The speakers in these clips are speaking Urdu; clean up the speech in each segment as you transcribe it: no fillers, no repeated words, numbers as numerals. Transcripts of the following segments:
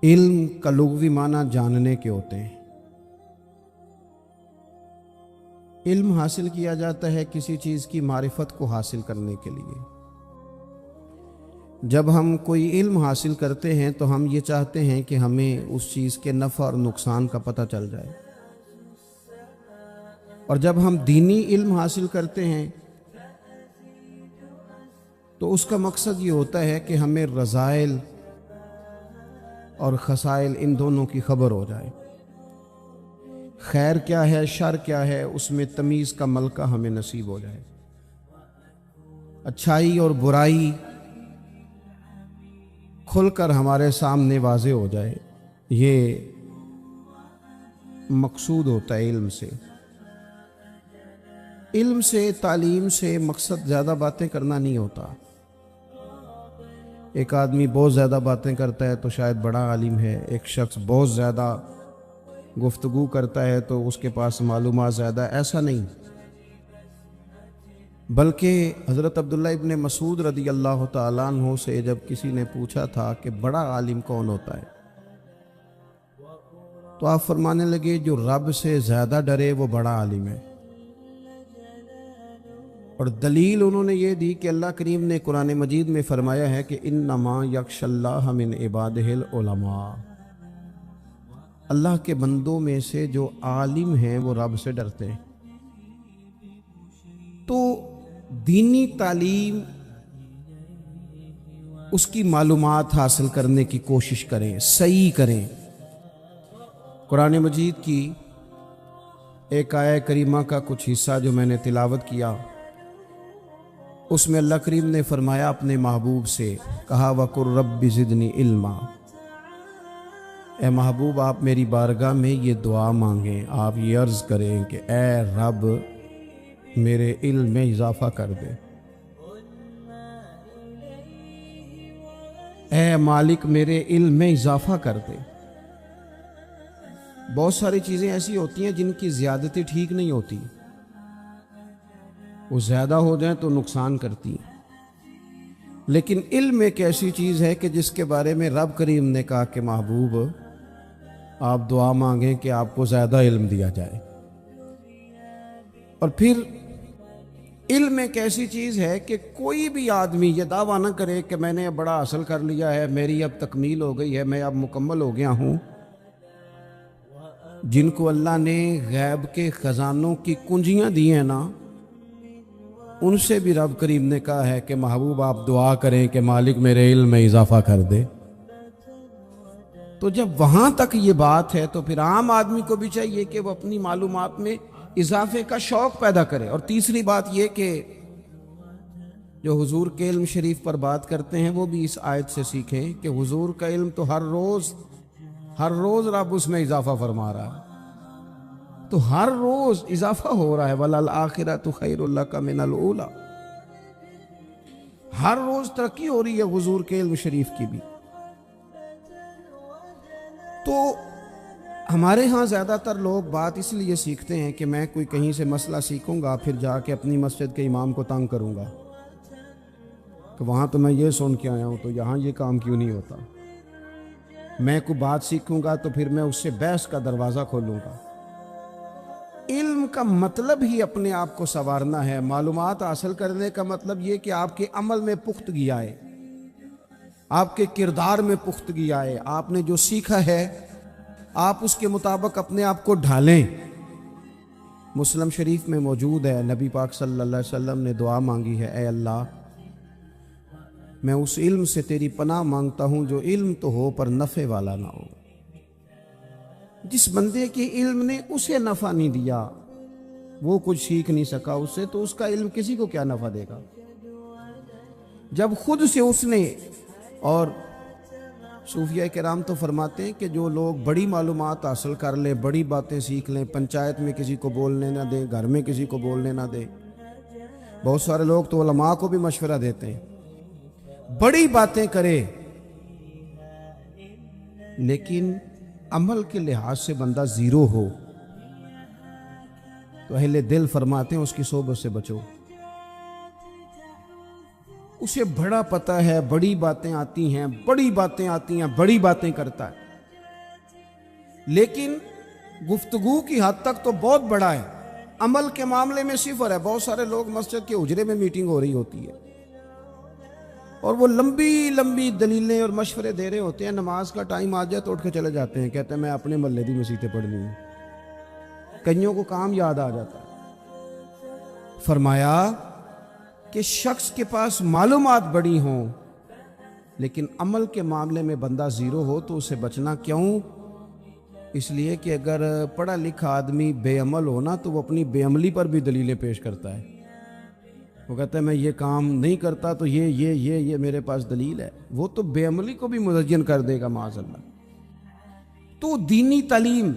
علم کا لغوی معنی جاننے کے ہوتے ہیں۔ علم حاصل کیا جاتا ہے کسی چیز کی معرفت کو حاصل کرنے کے لیے۔ جب ہم کوئی علم حاصل کرتے ہیں تو ہم یہ چاہتے ہیں کہ ہمیں اس چیز کے نفع اور نقصان کا پتہ چل جائے، اور جب ہم دینی علم حاصل کرتے ہیں تو اس کا مقصد یہ ہوتا ہے کہ ہمیں رذائل اور خسائل ان دونوں کی خبر ہو جائے، خیر کیا ہے شر کیا ہے اس میں تمیز کا ملکہ ہمیں نصیب ہو جائے، اچھائی اور برائی کھل کر ہمارے سامنے واضح ہو جائے۔ یہ مقصود ہوتا ہے علم سے۔ علم سے، تعلیم سے مقصد زیادہ باتیں کرنا نہیں ہوتا۔ ایک آدمی بہت زیادہ باتیں کرتا ہے تو شاید بڑا عالم ہے، ایک شخص بہت زیادہ گفتگو کرتا ہے تو اس کے پاس معلومات زیادہ، ایسا نہیں، بلکہ حضرت عبداللہ ابن مسعود رضی اللہ تعالیٰ عنہ سے جب کسی نے پوچھا تھا کہ بڑا عالم کون ہوتا ہے، تو آپ فرمانے لگے جو رب سے زیادہ ڈرے وہ بڑا عالم ہے۔ اور دلیل انہوں نے یہ دی کہ اللہ کریم نے قرآن مجید میں فرمایا ہے کہ انما یخشی اللہ من عبادہ العلماء، اللہ کے بندوں میں سے جو عالم ہیں وہ رب سے ڈرتے ہیں۔ تو دینی تعلیم، اس کی معلومات حاصل کرنے کی کوشش کریں، صحیح کریں۔ قرآن مجید کی ایک آیہ کریمہ کا کچھ حصہ جو میں نے تلاوت کیا، اس میں اللہ کریم نے فرمایا اپنے محبوب سے، کہا وَقُلْ رَبِّ زِدْنِی عِلْمًا، اے محبوب آپ میری بارگاہ میں یہ دعا مانگیں، آپ یہ عرض کریں کہ اے رب میرے علم میں اضافہ کر دے، اے مالک میرے علم میں اضافہ کر دے۔ بہت ساری چیزیں ایسی ہوتی ہیں جن کی زیادتی ٹھیک نہیں ہوتی، وہ زیادہ ہو جائیں تو نقصان کرتی ہیں، لیکن علم ایک ایسی چیز ہے کہ جس کے بارے میں رب کریم نے کہا کہ محبوب آپ دعا مانگیں کہ آپ کو زیادہ علم دیا جائے۔ اور پھر علم ایک ایسی چیز ہے کہ کوئی بھی آدمی یہ دعویٰ نہ کرے کہ میں نے اب بڑا حاصل کر لیا ہے، میری اب تکمیل ہو گئی ہے، میں اب مکمل ہو گیا ہوں۔ جن کو اللہ نے غیب کے خزانوں کی کنجیاں دی ہیں نا، ان سے بھی رب کریم نے کہا ہے کہ محبوب آپ دعا کریں کہ مالک میرے علم میں اضافہ کر دے۔ تو جب وہاں تک یہ بات ہے تو پھر عام آدمی کو بھی چاہیے کہ وہ اپنی معلومات میں اضافے کا شوق پیدا کرے۔ اور تیسری بات یہ کہ جو حضور کے علم شریف پر بات کرتے ہیں وہ بھی اس آیت سے سیکھیں کہ حضور کا علم تو ہر روز رب اس میں اضافہ فرما رہا ہے، تو ہر روز اضافہ ہو رہا ہے، وَلَلْآخِرَةُ خَيْرٌ لَكَ مِنَ الْأُولَىٰ، ہر روز ترقی ہو رہی ہے حضور کے علم شریف کی بھی۔ تو ہمارے ہاں زیادہ تر لوگ بات اس لیے سیکھتے ہیں کہ میں کوئی کہیں سے مسئلہ سیکھوں گا پھر جا کے اپنی مسجد کے امام کو تنگ کروں گا کہ وہاں تو میں یہ سن کے آیا ہوں تو یہاں یہ کام کیوں نہیں ہوتا۔ میں کوئی بات سیکھوں گا تو پھر میں اس سے بحث کا دروازہ کھولوں گا۔ علم کا مطلب ہی اپنے آپ کو سنوارنا ہے، معلومات حاصل کرنے کا مطلب یہ کہ آپ کے عمل میں پختگی آئے، آپ کے کردار میں پختگی آئے، آپ نے جو سیکھا ہے آپ اس کے مطابق اپنے آپ کو ڈھالیں۔ مسلم شریف میں موجود ہے، نبی پاک صلی اللہ علیہ وسلم نے دعا مانگی ہے، اے اللہ میں اس علم سے تیری پناہ مانگتا ہوں جو علم تو ہو پر نفع والا نہ ہو۔ جس بندے کے علم نے اسے نفع نہیں دیا، وہ کچھ سیکھ نہیں سکا اس سے، تو اس کا علم کسی کو کیا نفع دے گا؟ جب خود سے اس نے، اور صوفیہ کرام تو فرماتے ہیں کہ جو لوگ بڑی معلومات حاصل کر لیں، بڑی باتیں سیکھ لیں، پنچایت میں کسی کو بولنے نہ دیں، گھر میں کسی کو بولنے نہ دیں، بہت سارے لوگ تو علماء کو بھی مشورہ دیتے ہیں، بڑی باتیں کرے، لیکن عمل کے لحاظ سے بندہ زیرو ہو تو اہل دل فرماتے ہیں اس کی صحبت سے بچو۔ اسے بڑا پتہ ہے، بڑی باتیں آتی ہیں، بڑی باتیں کرتا ہے، لیکن گفتگو کی حد تک تو بہت بڑا ہے، عمل کے معاملے میں صفر ہے۔ بہت سارے لوگ مسجد کے حجرے میں میٹنگ ہو رہی ہوتی ہے اور وہ لمبی لمبی دلیلیں اور مشورے دے رہے ہوتے ہیں، نماز کا ٹائم آ جائے تو اٹھ کے چلے جاتے ہیں، کہتے ہیں میں اپنے محلے دی مسیتیں پڑھنی ہیں۔ کئیوں کو کام یاد آ جاتا ہے۔ فرمایا کہ شخص کے پاس معلومات بڑی ہوں لیکن عمل کے معاملے میں بندہ زیرو ہو تو اسے بچنا کیوں؟ اس لیے کہ اگر پڑھا لکھا آدمی بے عمل ہونا تو وہ اپنی بے عملی پر بھی دلیلیں پیش کرتا ہے۔ وہ کہتا ہے میں یہ کام نہیں کرتا تو یہ میرے پاس دلیل ہے۔ وہ تو بے عملی کو بھی مزین کر دے گا معاذ اللہ۔ تو دینی تعلیم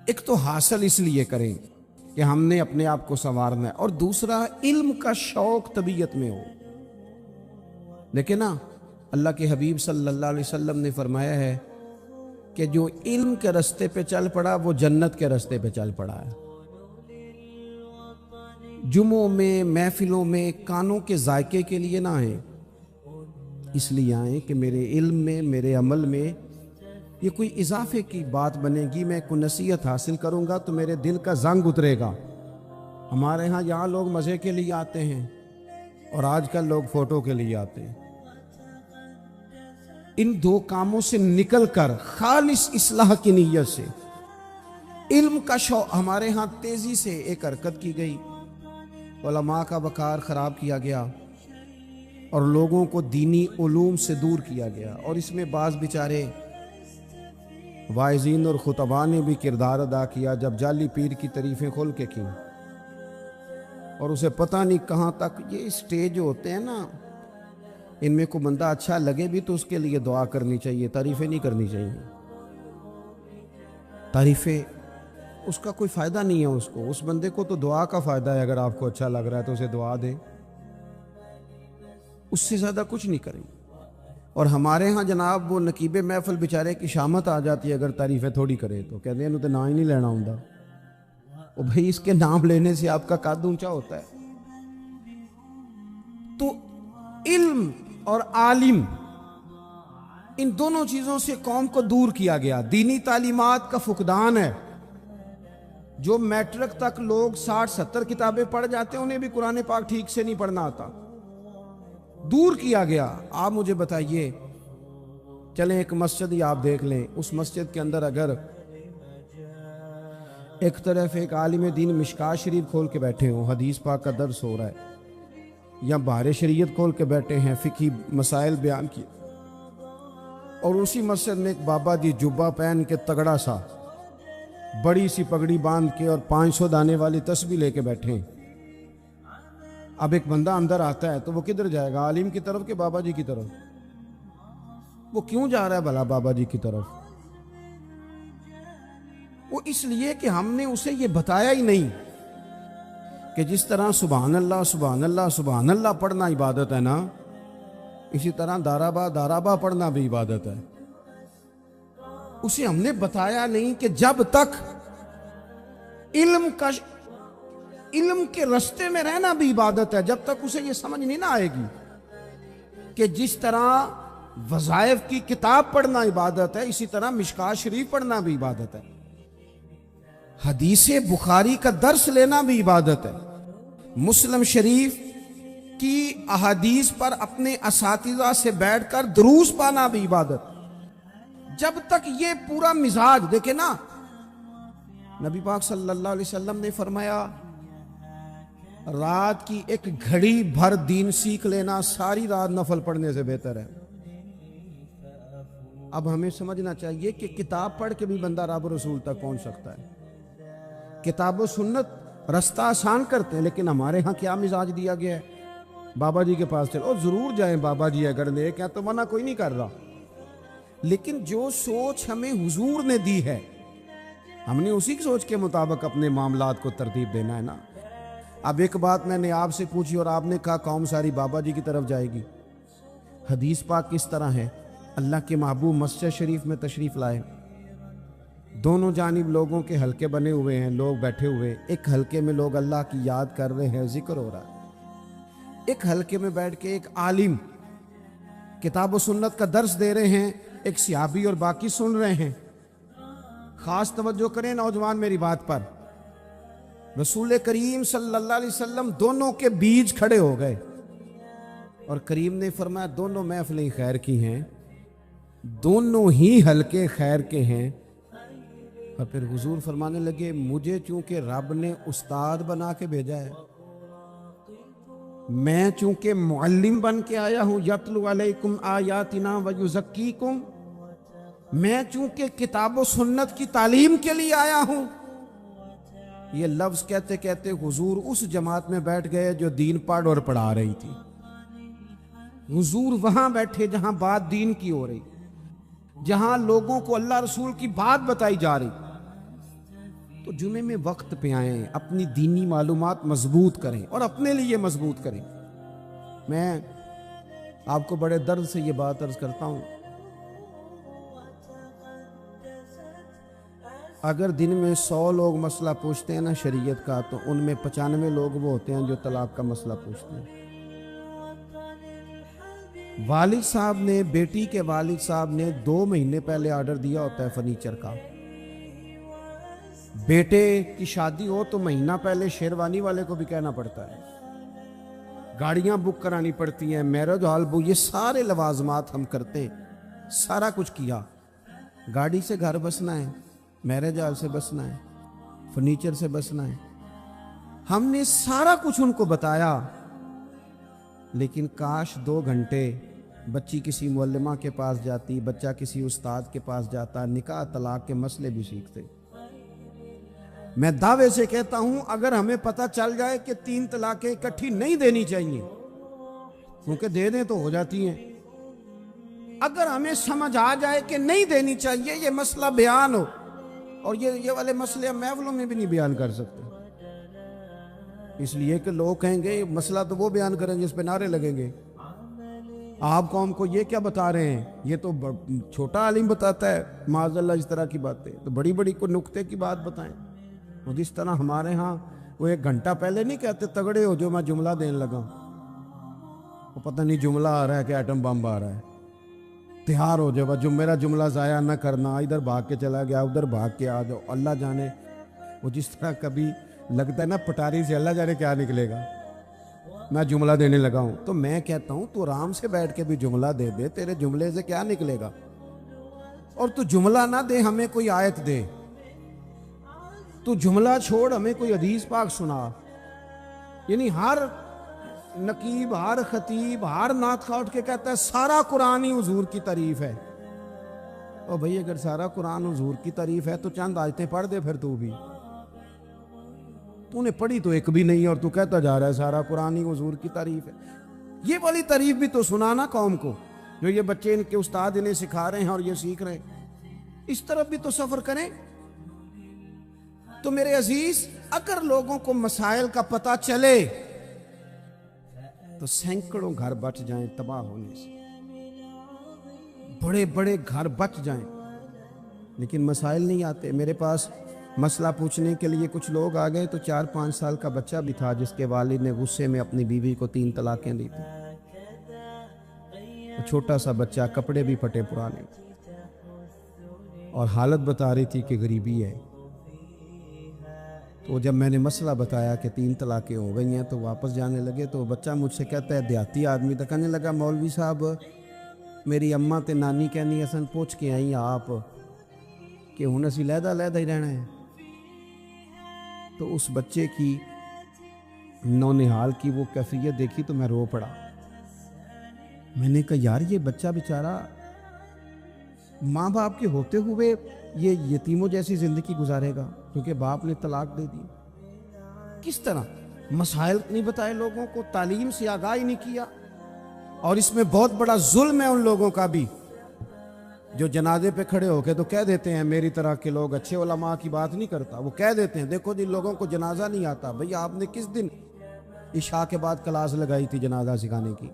ایک تو حاصل اس لیے کریں کہ ہم نے اپنے آپ کو سنوارنا ہے، اور دوسرا علم کا شوق طبیعت میں ہو۔ لیکن نا اللہ کے حبیب صلی اللہ علیہ وسلم نے فرمایا ہے کہ جو علم کے رستے پہ چل پڑا وہ جنت کے رستے پہ چل پڑا ہے۔ جمعوں میں محفلوں میں کانوں کے ذائقے کے لیے نہ آئیں، اس لیے آئیں کہ میرے علم میں، میرے عمل میں یہ کوئی اضافے کی بات بنے گی، میں کوئی نصیحت حاصل کروں گا تو میرے دل کا زنگ اترے گا۔ ہمارے ہاں یہاں لوگ مزے کے لیے آتے ہیں اور آج کل لوگ فوٹو کے لیے آتے ہیں۔ ان دو کاموں سے نکل کر خالص اصلاح کی نیت سے علم کا شوق، ہمارے ہاں تیزی سے ایک حرکت کی گئی، علماء کا وقار خراب کیا گیا اور لوگوں کو دینی علوم سے دور کیا گیا، اور اس میں بعض بیچارے واعظین اور خطباء نے بھی کردار ادا کیا جب جعلی پیر کی تعریفیں کھول کے کی، اور اسے پتہ نہیں کہاں تک یہ اسٹیج ہوتے ہیں نا، ان میں کوئی بندہ اچھا لگے بھی تو اس کے لیے دعا کرنی چاہیے، تعریفیں نہیں کرنی چاہیے۔ تعریفیں اس کا کوئی فائدہ نہیں ہے، اس بندے کو تو دعا کا فائدہ ہے، اگر آپ کو اچھا لگ رہا ہے تو اسے دعا دیں، اس سے زیادہ کچھ نہیں کریں۔ اور ہمارے ہاں جناب وہ نقیب محفل بیچارے کی شامت آ جاتی ہے اگر تعریفیں تھوڑی کرے تو کہتے ہیں انہوں تو نام ہی نہیں لینا ہوں۔ اور بھئی اس کے نام لینے سے آپ کا قد اونچا ہوتا ہے۔ تو علم اور عالم، ان دونوں چیزوں سے قوم کو دور کیا گیا۔ دینی تعلیمات کا فقدان ہے۔ جو میٹرک تک لوگ 60-70 کتابیں پڑھ جاتے ہیں انہیں بھی قرآن پاک ٹھیک سے نہیں پڑھنا آتا، دور کیا گیا۔ آپ مجھے بتائیے، چلیں ایک مسجد ہی آپ دیکھ لیں، اس مسجد کے اندر اگر ایک طرف ایک عالم دین مشکات شریف کھول کے بیٹھے ہوں، حدیث پاک کا درس ہو رہا ہے، یا بحر شریعت کھول کے بیٹھے ہیں، فقہی مسائل بیان کی، اور اسی مسجد میں ایک بابا جی جبہ پہن کے تگڑا سا بڑی سی پگڑی باندھ کے اور 500 دانے والی تسبیح لے کے بیٹھے ہیں۔ اب ایک بندہ اندر آتا ہے تو وہ کدھر جائے گا؟ عالم کی طرف کہ بابا جی کی طرف؟ وہ کیوں جا رہا ہے بھلا بابا جی کی طرف؟ وہ اس لیے کہ ہم نے اسے یہ بتایا ہی نہیں کہ جس طرح سبحان اللہ سبحان اللہ سبحان اللہ پڑھنا عبادت ہے نا، اسی طرح دارابا پڑھنا بھی عبادت ہے۔ اسے ہم نے بتایا نہیں کہ جب تک علم کے رستے میں رہنا بھی عبادت ہے، جب تک اسے یہ سمجھ نہیں نہ آئے گی کہ جس طرح وظائف کی کتاب پڑھنا عبادت ہے اسی طرح مشکات شریف پڑھنا بھی عبادت ہے، حدیث بخاری کا درس لینا بھی عبادت ہے، مسلم شریف کی احادیث پر اپنے اساتذہ سے بیٹھ کر دروس پانا بھی عبادت۔ جب تک یہ پورا مزاج دیکھیں نا، نبی پاک صلی اللہ علیہ وسلم نے فرمایا رات کی ایک گھڑی بھر دین سیکھ لینا ساری رات نفل پڑھنے سے بہتر ہے۔ اب ہمیں سمجھنا چاہیے کہ کتاب پڑھ کے بھی بندہ رب رسول تک پہنچ سکتا ہے۔ کتاب و سنت رستہ آسان کرتے ہیں، لیکن ہمارے ہاں کیا مزاج دیا گیا ہے؟ بابا جی کے پاس چلو، ضرور جائیں بابا جی اگر نیک ہیں تو منع کوئی نہیں کر رہا، لیکن جو سوچ ہمیں حضور نے دی ہے ہم نے اسی کی سوچ کے مطابق اپنے معاملات کو ترتیب دینا ہے نا۔ اب ایک بات میں نے آپ سے پوچھی اور آپ نے کہا قوم ساری بابا جی کی طرف جائے گی۔ حدیث پاک کس طرح ہے؟ اللہ کے محبوب مسجد شریف میں تشریف لائے، دونوں جانب لوگوں کے حلقے بنے ہوئے ہیں، لوگ بیٹھے ہوئے، ایک حلقے میں لوگ اللہ کی یاد کر رہے ہیں، ذکر ہو رہا ہے، ایک حلقے میں بیٹھ کے ایک عالم کتاب و سنت کا درس دے رہے ہیں، ایک صحابی اور باقی سن رہے ہیں۔ خاص توجہ کریں نوجوان میری بات پر. رسول کریم صلی اللہ علیہ وسلم دونوں کے بیچ کھڑے ہو گئے اور کریم نے فرمایا دونوں محفلیں خیر کی ہیں, دونوں ہی حلقے خیر کے ہیں. اور پھر حضور فرمانے لگے مجھے چونکہ رب نے استاد بنا کے بھیجا ہے, میں چونکہ معلم بن کے آیا ہوں, یتلو علیکم آیاتنا ویزکیکم, میں چونکہ کتاب و سنت کی تعلیم کے لیے آیا ہوں. یہ لفظ کہتے کہتے حضور اس جماعت میں بیٹھ گئے جو دین پڑھ اور پڑھا رہی تھی. حضور وہاں بیٹھے جہاں بات دین کی ہو رہی, جہاں لوگوں کو اللہ رسول کی بات بتائی جا رہی. تو جمعے میں وقت پہ آئیں, اپنی دینی معلومات مضبوط کریں اور اپنے لیے مضبوط کریں. میں آپ کو بڑے درد سے یہ بات عرض کرتا ہوں, اگر دن میں 100 لوگ مسئلہ پوچھتے ہیں نا شریعت کا, تو ان میں 95 لوگ وہ ہوتے ہیں جو طلاق کا مسئلہ پوچھتے ہیں. والد صاحب نے, بیٹی کے والد صاحب نے 2 مہینے پہلے آرڈر دیا ہوتا ہے فرنیچر کا. بیٹے کی شادی ہو تو مہینہ پہلے شیروانی والے کو بھی کہنا پڑتا ہے, گاڑیاں بک کرانی پڑتی ہیں, میرج ہال بک, یہ سارے لوازمات ہم کرتے, سارا کچھ کیا. گاڑی سے گھر بسنا ہے, میرج ہال سے بسنا ہے, فرنیچر سے بسنا ہے. ہم نے سارا کچھ ان کو بتایا, لیکن کاش 2 گھنٹے بچی کسی معلمہ کے پاس جاتی, بچہ کسی استاد کے پاس جاتا, نکاح طلاق کے مسئلے بھی سیکھتے. میں دعوے سے کہتا ہوں اگر ہمیں پتہ چل جائے کہ 3 طلاقیں اکٹھی نہیں دینی چاہیے, کیونکہ دے دیں تو ہو جاتی ہیں, اگر ہمیں سمجھ آ جائے کہ نہیں دینی چاہیے, یہ مسئلہ بیان ہو, اور یہ والے مسئلے ہم محفلوں میں بھی نہیں بیان کر سکتے, اس لیے کہ لوگ کہیں گے مسئلہ تو وہ بیان کریں جس پہ نعرے لگیں گے. آپ قوم کو یہ کیا بتا رہے ہیں, یہ تو چھوٹا عالم بتاتا ہے معاذ اللہ اس طرح کی باتیں, تو بڑی بڑی کو نقطے کی بات بتائیں. اور جس طرح ہمارے ہاں وہ 1 گھنٹہ پہلے نہیں کہتے تگڑے ہو جو میں جملہ دینے لگا, وہ پتہ نہیں جملہ آ رہا ہے کہ ایٹم بم آ رہا ہے, تیار ہو جاؤ, جو میرا جملہ ضائع نہ کرنا, ادھر بھاگ کے چلا گیا ادھر بھاگ کے آ جاؤ. اللہ جانے وہ جس طرح کبھی لگتا ہے نا پٹاری سے, اللہ جانے کیا نکلے گا. میں جملہ دینے لگا ہوں تو میں کہتا ہوں تو آرام سے بیٹھ کے بھی جملہ دے دے, تیرے جملے سے کیا نکلے گا. اور تو جملہ نہ دے, ہمیں کوئی آیت دے, تو جملہ چھوڑ ہمیں کوئی حدیث پاک سنا. یعنی ہر نقیب, ہر خطیب, ہر نعت خواہ اٹھ کے کہتا ہے سارا قرآن ہی حضور کی تعریف ہے. اور بھئی اگر سارا قرآن حضور کی تعریف ہے تو چند آیتیں پڑھ دے پھر تو بھی. تو نے پڑھی تو ایک بھی نہیں اور تو کہتا جا رہا ہے سارا قرآن ہی حضور کی تعریف ہے. یہ والی تعریف بھی تو سنانا قوم کو, جو یہ بچے ان کے استاد انہیں سکھا رہے ہیں اور یہ سیکھ رہے ہیں, اس طرف بھی تو سفر کریں. تو میرے عزیز, اگر لوگوں کو مسائل کا پتہ چلے تو سینکڑوں گھر بچ جائیں تباہ ہونے سے, بڑے بڑے گھر بچ جائیں. لیکن مسائل نہیں آتے. میرے پاس مسئلہ پوچھنے کے لیے کچھ لوگ آ گئے تو 4-5 سال کا بچہ بھی تھا جس کے والد نے غصے میں اپنی بیوی کو 3 طلاقیں دی تھی. چھوٹا سا بچہ, کپڑے بھی پھٹے پرانے, اور حالت بتا رہی تھی کہ غریبی ہے. تو جب میں نے مسئلہ بتایا کہ 3 طلاقیں ہو گئی ہیں تو واپس جانے لگے, تو بچہ مجھ سے کہتا ہے, دیہاتی آدمی تھا, کہنے لگا مولوی صاحب میری اماں تے نانی کہنی اسن پوچھ کے آئی آپ کہ ہن اسی لہدا لہدا ہی رہنا ہے. تو اس بچے کی نونہال کی وہ کیفیت دیکھی تو میں رو پڑا. میں نے کہا یار یہ بچہ بیچارہ ماں باپ کے ہوتے ہوئے یہ یتیموں جیسی زندگی گزارے گا کیونکہ باپ نے طلاق دے دی. کس طرح مسائل نہیں بتائے لوگوں کو, تعلیم سے آگاہی نہیں کیا. اور اس میں بہت بڑا ظلم ہے ان لوگوں کا بھی جو جنازے پہ کھڑے ہو کے تو کہہ دیتے ہیں, میری طرح کے لوگ اچھے علماء کی بات نہیں کرتا, وہ کہہ دیتے ہیں دیکھو جن لوگوں کو جنازہ نہیں آتا. بھئی آپ نے کس دن عشاء کے بعد کلاس لگائی تھی جنازہ سکھانے کی؟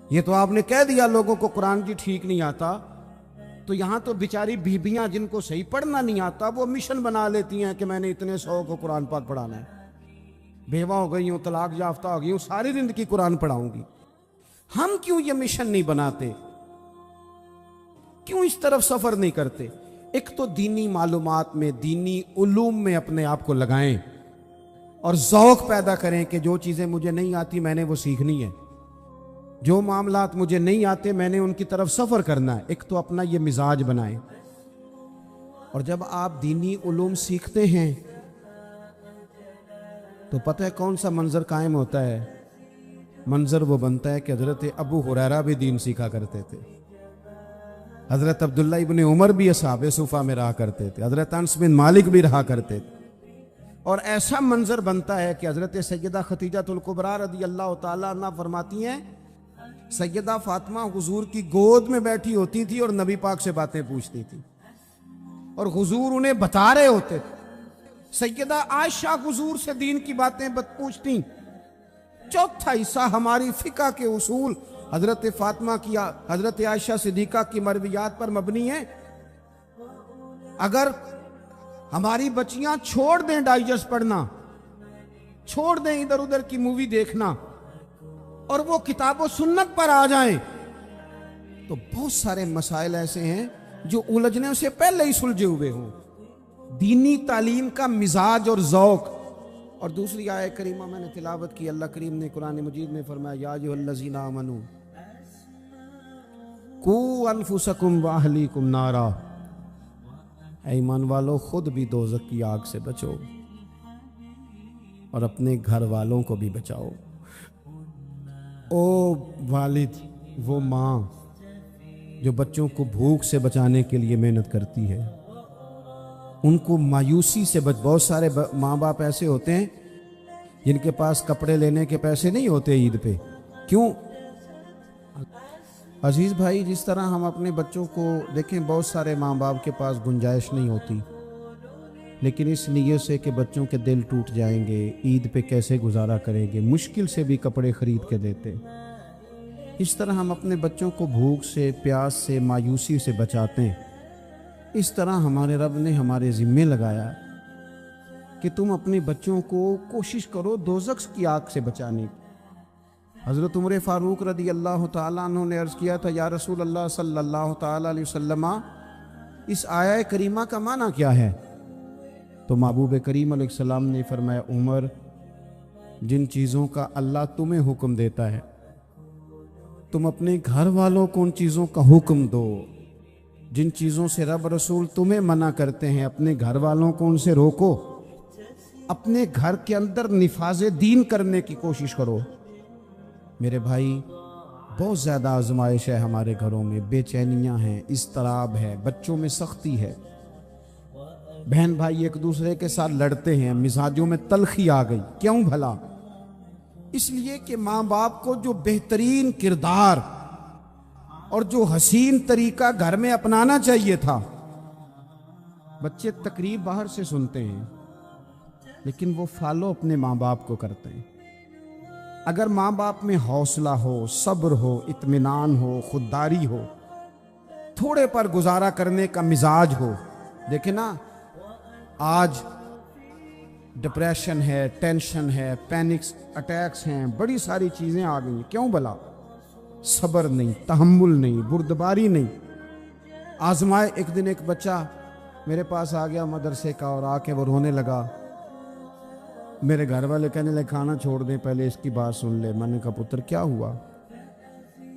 یہ تو آپ نے کہہ دیا لوگوں کو قرآن کی ٹھیک نہیں آتا. تو یہاں تو بیچاری بیبیاں جن کو صحیح پڑھنا نہیں آتا وہ مشن بنا لیتی ہیں کہ میں نے اتنے 100 کو قرآن پاک پڑھانا ہے. بیوہ ہو گئی ہوں, طلاق یافتہ ہو گئی ہوں, ساری زندگی قرآن پڑھاؤں گی. ہم کیوں یہ مشن نہیں بناتے؟ کیوں اس طرف سفر نہیں کرتے؟ ایک تو دینی معلومات میں، دینی علوم میں اپنے آپ کو لگائیں اور ذوق پیدا کریں کہ جو چیزیں مجھے نہیں آتی میں نے وہ سیکھنی ہے، جو معاملات مجھے نہیں آتے میں نے ان کی طرف سفر کرنا ہے۔ ایک تو اپنا یہ مزاج بنائیں، اور جب آپ دینی علوم سیکھتے ہیں تو پتہ ہے کون سا منظر قائم ہوتا ہے؟ منظر وہ بنتا ہے کہ حضرت ابو ہریرہ بھی دین سیکھا کرتے تھے، حضرت عبداللہ ابن عمر بھی اصحاب صفہ میں رہا کرتے تھے، حضرت انس بن مالک بھی رہا کرتے تھے، اور ایسا منظر بنتا ہے کہ حضرت سیدہ خدیجہ الکبریٰ رضی اللہ تعالیٰ عنہ فرماتی ہیں سیدہ فاطمہ حضور کی گود میں بیٹھی ہوتی تھی اور نبی پاک سے باتیں پوچھتی تھی اور حضور انہیں بتا رہے ہوتے تھے۔ سیدہ عائشہ حضور سے دین کی باتیں پوچھتی۔ چوتھا حصہ ہماری فقہ کے اصول حضرت فاطمہ کی، حضرت عائشہ صدیقہ کی مرویات پر مبنی ہیں۔ اگر ہماری بچیاں چھوڑ دیں ڈائجسٹ پڑھنا، چھوڑ دیں ادھر ادھر کی مووی دیکھنا، اور وہ کتاب و سنت پر آ جائیں تو بہت سارے مسائل ایسے ہیں جو الجھنے سے پہلے ہی سلجھے ہوئے ہوں۔ دینی تعلیم کا مزاج اور ذوق۔ اور دوسری آیت کریمہ میں نے تلاوت کی، اللہ کریم نے قرآن مجید میں فرمایا یا ایھا الذین آمنوا قوا انفسکم واہلیکم نارا، اے ایمان والو خود بھی دوزخ کی آگ سے بچو اور اپنے گھر والوں کو بھی بچاؤ۔ او والد، وہ ماں جو بچوں کو بھوک سے بچانے کے لیے محنت کرتی ہے، ان کو مایوسی سے بہت سارے ماں باپ ایسے ہوتے ہیں جن کے پاس کپڑے لینے کے پیسے نہیں ہوتے عید پہ۔ کیوں؟ عزیز بھائی، جس طرح ہم اپنے بچوں کو دیکھیں، بہت سارے ماں باپ کے پاس گنجائش نہیں ہوتی، لیکن اس نیت سے کہ بچوں کے دل ٹوٹ جائیں گے، عید پہ کیسے گزارا کریں گے، مشکل سے بھی کپڑے خرید کے دیتے۔ اس طرح ہم اپنے بچوں کو بھوک سے، پیاس سے، مایوسی سے بچاتے ہیں۔ اس طرح ہمارے رب نے ہمارے ذمے لگایا کہ تم اپنے بچوں کو کوشش کرو دوزخ کی آگ سے بچانے کی۔ حضرت عمر فاروق رضی اللہ تعالیٰ عنہ نے عرض کیا تھا یا رسول اللہ صلی اللہ تعالیٰ علیہ وسلم، اس آیہ کریمہ کا معنی کیا ہے؟ تو محبوب کریم علیہ السلام نے فرمایا عمر، جن چیزوں کا اللہ تمہیں حکم دیتا ہے تم اپنے گھر والوں کو ان چیزوں کا حکم دو، جن چیزوں سے رب رسول تمہیں منع کرتے ہیں اپنے گھر والوں کو ان سے روکو، اپنے گھر کے اندر نفاذ دین کرنے کی کوشش کرو۔ میرے بھائی، بہت زیادہ آزمائش ہے ہمارے گھروں میں، بے چینیاں ہیں، اضطراب ہے، بچوں میں سختی ہے، بہن بھائی ایک دوسرے کے ساتھ لڑتے ہیں، مزاجوں میں تلخی آ گئی۔ کیوں بھلا؟ اس لیے کہ ماں باپ کو جو بہترین کردار اور جو حسین طریقہ گھر میں اپنانا چاہیے تھا، بچے تقریب باہر سے سنتے ہیں لیکن وہ فالو اپنے ماں باپ کو کرتے ہیں۔ اگر ماں باپ میں حوصلہ ہو، صبر ہو، اطمینان ہو، خودداری ہو، تھوڑے پر گزارا کرنے کا مزاج ہو، دیکھیں نا آج ڈپریشن ہے، ٹینشن ہے، پینکس اٹیکس ہیں، بڑی ساری چیزیں آ گئی ہیں۔ کیوں بھلا؟ صبر نہیں، تحمل نہیں، بردباری نہیں۔ آزمائے ایک دن ایک بچہ میرے پاس آ گیا مدرسے کا، اور آ کے وہ رونے لگا۔ میرے گھر والے کہنے لگے کھانا چھوڑ دیں، پہلے اس کی بات سن لے۔ میں نے کہا پتر کیا ہوا؟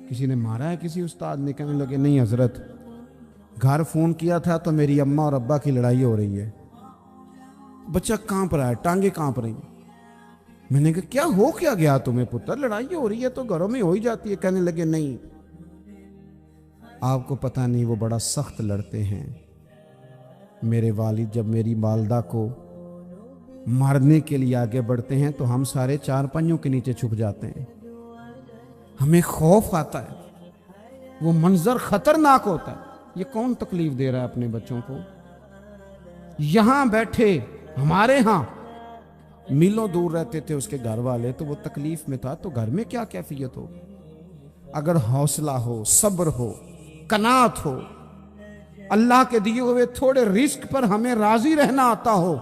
کسی نے مارا ہے کسی استاد نے؟ کہنے لگے نہیں حضرت، گھر فون کیا تھا تو میری اماں اور ابا کی لڑائی ہو رہی ہے۔ بچہ کانپ رہا ہے، ٹانگیں کانپ رہی ہیں۔ میں نے کہا کیا ہو کیا گیا تمہیں پتر؟ لڑائی ہو رہی ہے تو گھروں میں ہو ہی جاتی ہے۔ کہنے لگے نہیں، آپ کو پتہ نہیں وہ بڑا سخت لڑتے ہیں۔ میرے والد جب میری والدہ کو مارنے کے لیے آگے بڑھتے ہیں تو ہم سارے چار پنجوں کے نیچے چھپ جاتے ہیں، ہمیں خوف آتا ہے، وہ منظر خطرناک ہوتا ہے۔ یہ کون تکلیف دے رہا ہے اپنے بچوں کو؟ یہاں بیٹھے ہمارے ہاں میلوں دور رہتے تھے اس کے گھر والے، تو وہ تکلیف میں تھا، تو گھر میں کیا کیفیت ہو؟ اگر حوصلہ ہو، صبر ہو، قناعت ہو، اللہ کے دیے ہوئے تھوڑے رزق پر ہمیں راضی رہنا آتا ہو،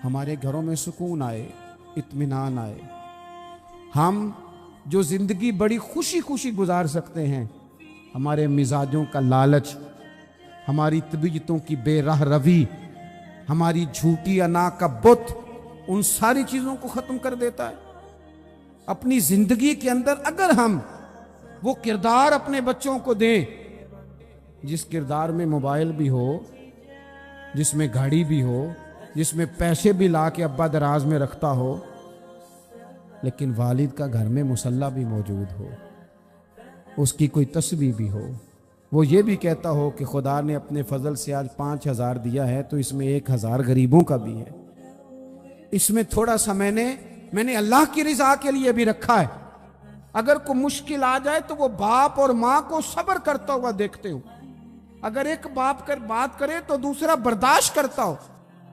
ہمارے گھروں میں سکون آئے، اطمینان آئے، ہم جو زندگی بڑی خوشی خوشی گزار سکتے ہیں۔ ہمارے مزاجوں کا لالچ ہماری طبیعتوں کی بے راہ روی، ہماری جھوٹی انا کا بت، ان ساری چیزوں کو ختم کر دیتا ہے۔ اپنی زندگی کے اندر اگر ہم وہ کردار اپنے بچوں کو دیں جس کردار میں موبائل بھی ہو، جس میں گاڑی بھی ہو، جس میں پیسے بھی لا کے ابا دراز میں رکھتا ہو، لیکن والد کا گھر میں مصلی بھی موجود ہو، اس کی کوئی تسبیح بھی ہو، وہ یہ بھی کہتا ہو کہ خدا نے اپنے فضل سے آج 5,000 دیا ہے تو اس میں 1,000 غریبوں کا بھی ہے، اس میں تھوڑا سا میں نے اللہ کی رضا کے لیے بھی رکھا ہے، اگر کوئی مشکل آ جائے تو وہ باپ اور ماں کو صبر کرتا ہوا دیکھتے ہو، اگر ایک باپ کر بات کرے تو دوسرا برداشت کرتا ہو۔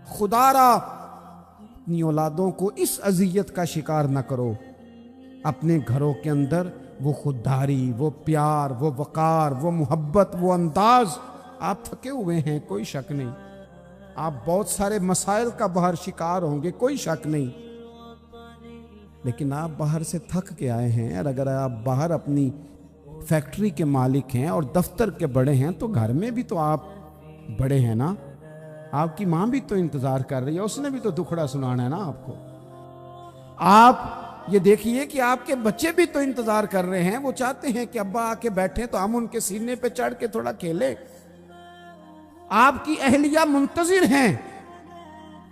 خدا را اپنی اولادوں کو اس اذیت کا شکار نہ کرو۔ اپنے گھروں کے اندر وہ خودداری، وہ پیار، وہ وقار، وہ محبت، وہ انداز، آپ تھکے ہوئے ہیں کوئی شک نہیں، آپ بہت سارے مسائل کا باہر شکار ہوں گے کوئی شک نہیں، لیکن آپ باہر سے تھک کے آئے ہیں، اور اگر آپ باہر اپنی فیکٹری کے مالک ہیں اور دفتر کے بڑے ہیں تو گھر میں بھی تو آپ بڑے ہیں نا، آپ کی ماں بھی تو انتظار کر رہی ہے، اس نے بھی تو دکھڑا سنانا ہے نا آپ کو۔ آپ یہ دیکھیے کہ آپ کے بچے بھی تو انتظار کر رہے ہیں، وہ چاہتے ہیں کہ ابا آ کے بیٹھیں تو ہم ان کے سینے پہ چڑھ کے تھوڑا کھیلیں۔ آپ کی اہلیہ منتظر ہیں،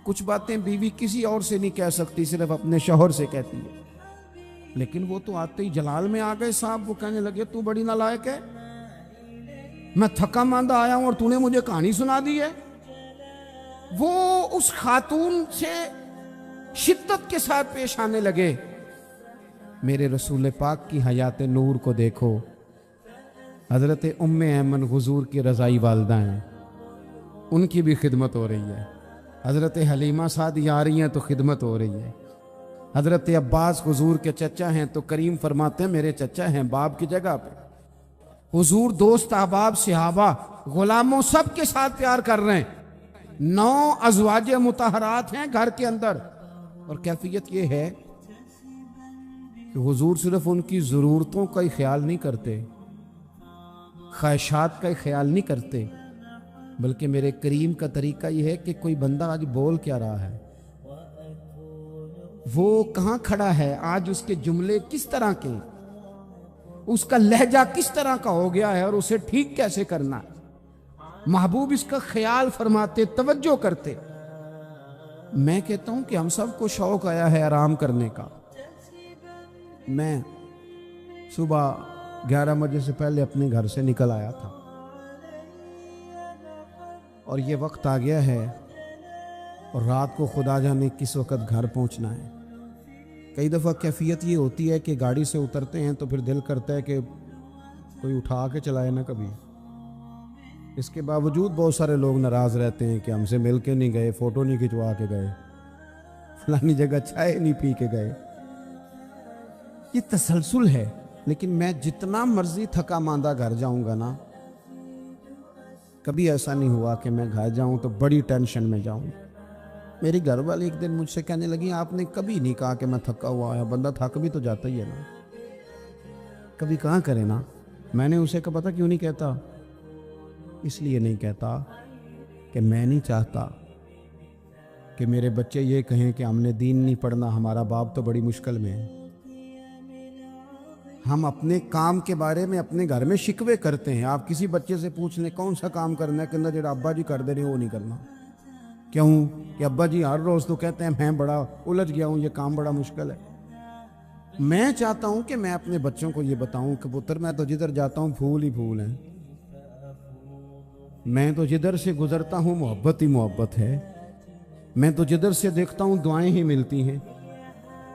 کچھ باتیں بیوی کسی اور سے نہیں کہہ سکتی، صرف اپنے شوہر سے کہتی ہے، لیکن وہ تو آتے ہی جلال میں آ گئے صاحب، وہ کہنے لگے تو بڑی نالائق ہے، میں تھکا ماندہ آیا ہوں اور تو نے مجھے کہانی سنا دی ہے۔ وہ اس خاتون سے شدت کے ساتھ پیش آنے لگے۔ میرے رسول پاک کی حیات نور کو دیکھو، حضرت ام ایمن حضور کی رضائی والدہ ہیں، ان کی بھی خدمت ہو رہی ہے، حضرت حلیمہ سعدی آ رہی ہیں تو خدمت ہو رہی ہے، حضرت عباس حضور کے چچا ہیں تو کریم فرماتے ہیں میرے چچا ہیں باپ کی جگہ پہ، حضور دوست احباب صحابہ غلاموں سب کے ساتھ پیار کر رہے ہیں، 9 ازواج مطہرات ہیں گھر کے اندر، اور کیفیت یہ ہے کہ حضور صرف ان کی ضرورتوں کا ہی خیال نہیں کرتے، خواہشات کا ہی خیال نہیں کرتے، بلکہ میرے کریم کا طریقہ یہ ہے کہ کوئی بندہ آج بول کیا رہا ہے، وہ کہاں کھڑا ہے آج، اس کے جملے کس طرح کے، اس کا لہجہ کس طرح کا ہو گیا ہے اور اسے ٹھیک کیسے کرنا ہے، محبوب اس کا خیال فرماتے، توجہ کرتے۔ میں کہتا ہوں کہ ہم سب کو شوق آیا ہے آرام کرنے کا۔ میں صبح 11 بجے سے پہلے اپنے گھر سے نکل آیا تھا، اور یہ وقت آ گیا ہے اور رات کو خدا جانے کس وقت گھر پہنچنا ہے۔ کئی دفعہ کیفیت یہ ہوتی ہے کہ گاڑی سے اترتے ہیں تو پھر دل کرتا ہے کہ کوئی اٹھا کے چلائے نہ کبھی، اس کے باوجود بہت سارے لوگ ناراض رہتے ہیں کہ ہم سے مل کے نہیں گئے، فوٹو نہیں کھنچوا کے گئے، فلانی جگہ چائے نہیں پی کے گئے۔ یہ تسلسل ہے، لیکن میں جتنا مرضی تھکا ماندہ گھر جاؤں گا نا، کبھی ایسا نہیں ہوا کہ میں گھر جاؤں تو بڑی ٹینشن میں جاؤں۔ میری گھر والی ایک دن مجھ سے کہنے لگی آپ نے کبھی نہیں کہا کہ میں تھکا ہوا ہے، بندہ تھک بھی تو جاتا ہی ہے نا، کبھی کہاں کرے نا۔ میں نے اسے کہا پتہ کیوں نہیں کہتا، اس لیے نہیں کہتا کہ میں نہیں چاہتا کہ میرے بچے یہ کہیں کہ ہم نے دین نہیں پڑھنا، ہمارا باپ تو بڑی مشکل میں ہے۔ ہم اپنے کام کے بارے میں اپنے گھر میں شکوے کرتے ہیں، آپ کسی بچے سے پوچھ لیں کون سا کام کرنا ہے، کہ جڑا ابا جی کر دے رہے وہ نہیں کرنا، کیوں کہ ابا جی ہر روز تو کہتے ہیں میں بڑا الجھ گیا ہوں، یہ کام بڑا مشکل ہے۔ میں چاہتا ہوں کہ میں اپنے بچوں کو یہ بتاؤں کہ پتر میں تو جدھر جاتا ہوں پھول ہی پھول ہیں، میں تو جدھر سے گزرتا ہوں محبت ہی محبت ہے، میں تو جدھر سے دیکھتا ہوں دعائیں ہی ملتی ہیں،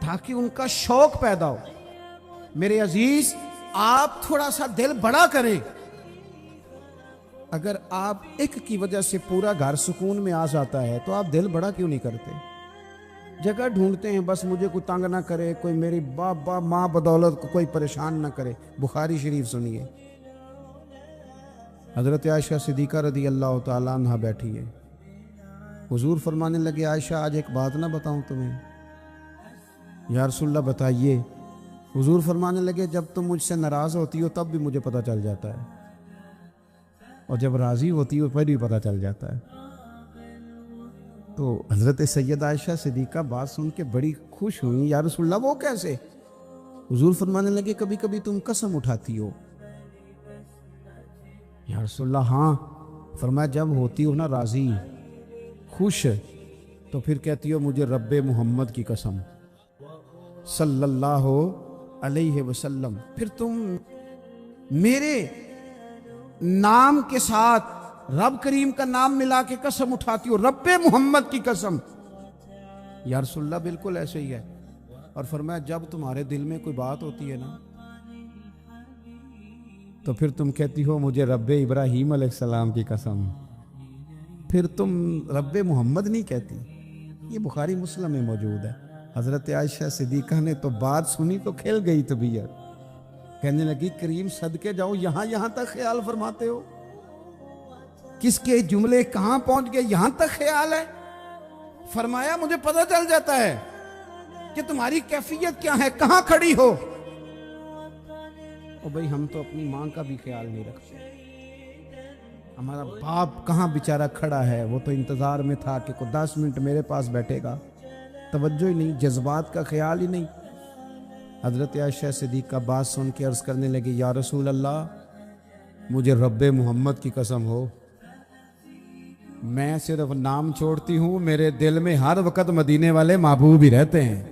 تاکہ ان کا شوق پیدا ہو۔ میرے عزیز آپ تھوڑا سا دل بڑا کریں، اگر آپ ایک کی وجہ سے پورا گھر سکون میں آ جاتا ہے تو آپ دل بڑا کیوں نہیں کرتے؟ جگہ ڈھونڈتے ہیں بس مجھے کوئی تنگ نہ کرے، کوئی میری باپ ماں بدولت کو کوئی پریشان نہ کرے۔ بخاری شریف سنیے، حضرت عائشہ صدیقہ رضی اللہ تعالیٰ عنہ بیٹھی ہے، حضور فرمانے لگے عائشہ آج ایک بات نہ بتاؤں تمہیں؟ یا رسول اللہ بتائیے۔ حضور فرمانے لگے جب تم مجھ سے ناراض ہوتی ہو تب بھی مجھے پتہ چل جاتا ہے، اور جب راضی ہوتی ہے پھر بھی پتہ چل جاتا ہے۔ تو حضرت سیدہ عائشہ صدیقہ بات سن کے بڑی خوش ہوئی، یا رسول اللہ وہ کیسے؟ حضور فرمانے لگے کبھی کبھی تم قسم اٹھاتی ہو۔ یا رسول اللہ ہاں۔ فرمایا جب ہوتی ہو نا راضی، خوش، تو پھر کہتی ہو مجھے رب محمد کی قسم صلی اللہ علیہ وسلم، پھر تم میرے نام کے ساتھ رب کریم کا نام ملا کے قسم اٹھاتی ہو، رب محمد کی قسم۔ یا رسول اللہ بالکل ایسے ہی ہے۔ اور فرمایا جب تمہارے دل میں کوئی بات ہوتی ہے نا تو پھر تم کہتی ہو مجھے رب ابراہیم علیہ السلام کی قسم، پھر تم رب محمد نہیں کہتی۔ یہ بخاری مسلم میں موجود ہے۔ حضرت عائشہ صدیقہ نے تو بات سنی تو کھل گئی طبیعت، کہنے لگی کریم صدقے جاؤ، یہاں تک خیال فرماتے ہو؟ کس کے جملے کہاں پہنچ گئے، یہاں تک خیال ہے؟ فرمایا مجھے پتہ چل جاتا ہے کہ تمہاری کیفیت کیا ہے، کہاں کھڑی ہو۔ اور بھئی ہم تو اپنی ماں کا بھی خیال نہیں رکھتے، ہمارا باپ کہاں بیچارہ کھڑا ہے، وہ تو انتظار میں تھا کہ کوئی 10 منٹ میرے پاس بیٹھے گا، توجہ ہی نہیں، جذبات کا خیال ہی نہیں۔ حضرت عائشہ صدیقہ بات سن کے عرض کرنے لگی یا رسول اللہ مجھے رب محمد کی قسم ہو، میں صرف نام چھوڑتی ہوں، میرے دل میں ہر وقت مدینے والے محبوب ہی رہتے ہیں،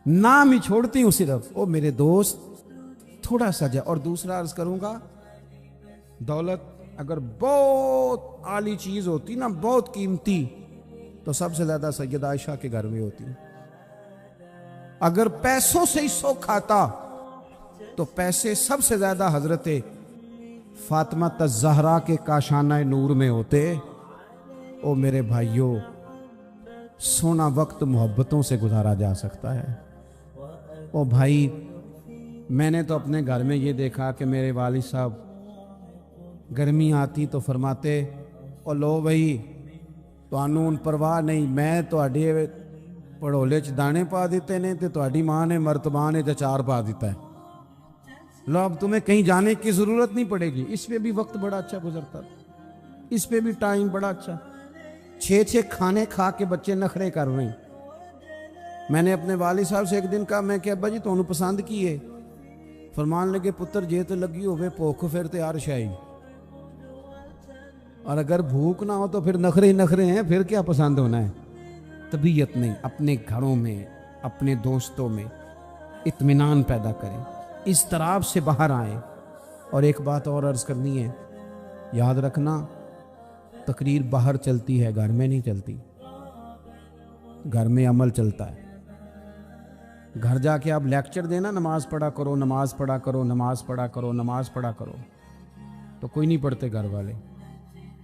نام ہی چھوڑتی ہوں صرف۔ او میرے دوست تھوڑا سا جا، اور دوسرا عرض کروں گا، دولت اگر بہت عالی چیز ہوتی نا، بہت قیمتی، تو سب سے زیادہ سیدہ عائشہ کے گھر میں ہوتی۔ اگر پیسوں سے ہی سو کھاتا تو پیسے سب سے زیادہ حضرت فاطمہ الزہرا کے کاشانہ نور میں ہوتے۔ او میرے بھائیوں، سونا وقت محبتوں سے گزارا جا سکتا ہے۔ او بھائی، میں نے تو اپنے گھر میں یہ دیکھا کہ میرے والد صاحب گرمی آتی تو فرماتے او لو بھائی تانوں پرواہ نہیں، میں تواڈے پڑھولے چ دانے پا دیتے نے تے تواڈی ماں نے مرتبہ نے اچار پا دیتا ہے، لو اب تمہیں کہیں جانے کی ضرورت نہیں پڑے گی۔ اس پہ بھی وقت بڑا اچھا گزرتا، اس پہ بھی ٹائم بڑا اچھا۔ 6 کھانے کھا کے بچے نخرے کر رہے ہیں۔ میں نے اپنے والد صاحب سے ایک دن کہا، میں کہ ابا جی تانوں پسند کی ہے؟ فرمان لگے پتر جے تے لگی ہوئے بھوک پھر تے ہر شے، اور اگر بھوک نہ ہو تو پھر نخرے ہی نخرے ہیں، پھر کیا پسند ہونا ہے؟ طبیعت نہیں، اپنے گھروں میں اپنے دوستوں میں اطمینان پیدا کریں، اضطراب سے باہر آئیں۔ اور ایک بات اور عرض کرنی ہے، یاد رکھنا تقریر باہر چلتی ہے، گھر میں نہیں چلتی، گھر میں عمل چلتا ہے۔ گھر جا کے آپ لیکچر دینا نماز پڑھا کرو، نماز پڑھا کرو، نماز پڑھا کرو، نماز پڑھا کرو، تو کوئی نہیں پڑھتے گھر والے۔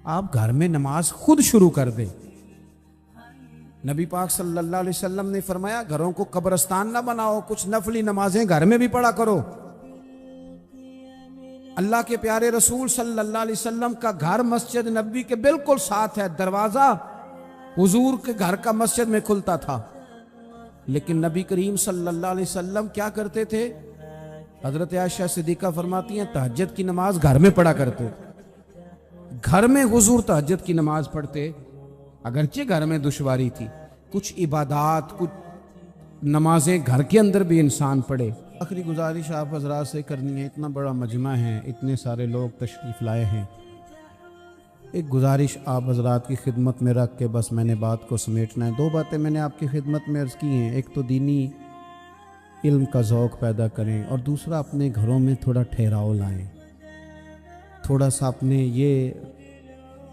آپ گھر میں نماز خود شروع کر دیں۔ نبی پاک صلی اللہ علیہ وسلم نے فرمایا گھروں کو قبرستان نہ بناؤ، کچھ نفلی نمازیں گھر میں بھی پڑھا کرو۔ اللہ کے پیارے رسول صلی اللہ علیہ وسلم کا گھر مسجد نبوی کے بالکل ساتھ ہے، دروازہ حضور کے گھر کا مسجد میں کھلتا تھا، لیکن نبی کریم صلی اللہ علیہ وسلم کیا کرتے تھے؟ حضرت عائشہ صدیقہ فرماتی ہیں تہجد کی نماز گھر میں پڑھا کرتے، گھر میں حضور تہجد کی نماز پڑھتے، اگرچہ گھر میں دشواری تھی، کچھ عبادات کچھ نمازیں گھر کے اندر بھی انسان پڑھے۔ آخری گزارش آپ حضرات سے کرنی ہے، اتنا بڑا مجمع ہے، اتنے سارے لوگ تشریف لائے ہیں، ایک گزارش آپ حضرات کی خدمت میں رکھ کے بس میں نے بات کو سمیٹنا ہے۔ 2 باتیں میں نے آپ کی خدمت میں عرض کی ہیں، ایک تو دینی علم کا ذوق پیدا کریں، اور دوسرا اپنے گھروں میں تھوڑا ٹھہراؤ لائیں، تھوڑا سا اپنے یہ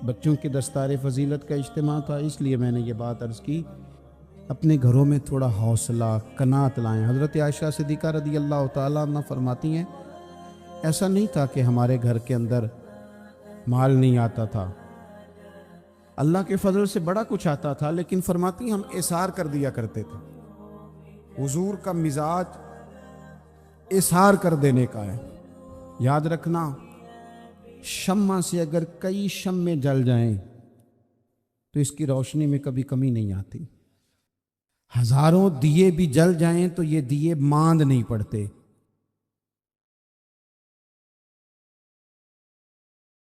بچوں کی دستار فضیلت کا اجتماع تھا اس لیے میں نے یہ بات عرض کی، اپنے گھروں میں تھوڑا حوصلہ قناعت لائیں۔ حضرت عائشہ صدیقہ رضی اللہ تعالیٰ عنہ فرماتی ہیں ایسا نہیں تھا کہ ہمارے گھر کے اندر مال نہیں آتا تھا، اللہ کے فضل سے بڑا کچھ آتا تھا، لیکن فرماتی ہیں ہم اثار کر دیا کرتے تھے۔ حضور کا مزاج اثار کر دینے کا ہے۔ یاد رکھنا شمع سے اگر کئی شمع جل جائیں تو اس کی روشنی میں کبھی کمی نہیں آتی، ہزاروں دیے بھی جل جائیں تو یہ دیے ماند نہیں پڑتے۔